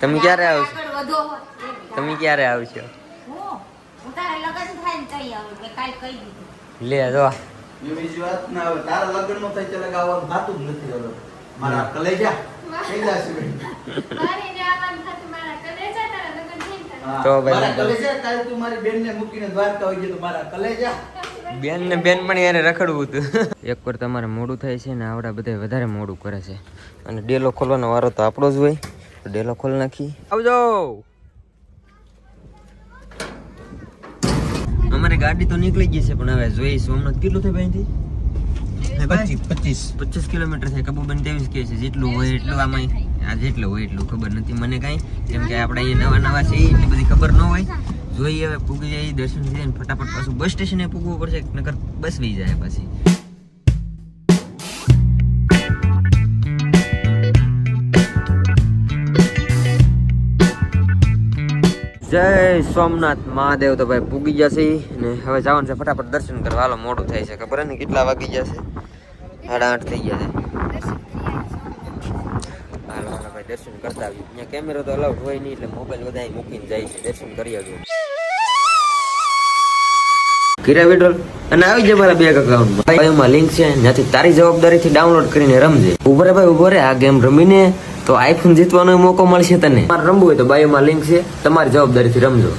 તમે ક્યારે આવશો? તમે ક્યારે આવશો? લે જો બીજી વાત ના આવે, તારા લગ્ન નો થાય ત્યારે ગાવાનું થાતું જ નથી. હવે મારા કલેજા થઈ જશે બેન. તો ભાઈ મારા કલેજા કાલ તું મારી બેનને મૂકીને દ્વારકા આવી ગયો તો મારા કલેજા. બેન ને બેન પણ યારે રખડવું હતું. એકવાર તમારે મોડું થાય છે ને આવડા બધા વધારે મોડું કરે છે અને ડેલો ખોલવાનો વારો તો આપણો જ હોય. તો ડેલો ખોલ નાખી. આવજો. અમારી ગાડી તો નીકળી ગઈ છે પણ હવે જોઈ સોમનાથ કેટલું થાય ભાઈ? 25 કિલોમીટર થાય. કબૂબન 23 કહે છે. જેટલું હોય એટલું આમાં આ જેટલું હોય એટલું ખબર નથી મને કાંઈ, કેમ કે આપણે અહીંયા નવા છે એટલી બધી ખબર ન હોય. જોઈએ હવે પૂગી જાય દર્શન થઈ જાય ને ફટાફટ પાછું બસ સ્ટેશને પૂગવું પડશે, નકર બસ વહી જાય પછી. જય સોમનાથ મહાદેવ. તો ભાઈ પૂગી જશે ને હવે જવાનું છે ફટાફટ દર્શન કરવા. હાલો મોડું થાય છે, ખબર ને કેટલા વાગી જશે? 8:30 થઈ ગયા છે. હાલો હાલો ભાઈ દર્શન કરતા આવીએ. અહીંયા કેમેરો તો અલાઉડ હોય નહીં એટલે મોબાઈલ બધા મૂકીને જાય છે. દર્શન કરી આવીએ. કિરા વિડ્રોલ અને આવી જાય મારા બેંક અકાઉન્ટમાં. એમાં લિંક છે, ત્યાંથી તારી જવાબદારીથી ડાઉનલોડ કરીને રમજે. ઉભો રે ભાઈ ઉભો રે. આ ગેમ રમીને તો આઈફોન જીતવાનો મોકો મળશે તને. તમારે રમવું હોય તો બાયોમાં લિંક છે, તમારી જવાબદારીથી રમજો.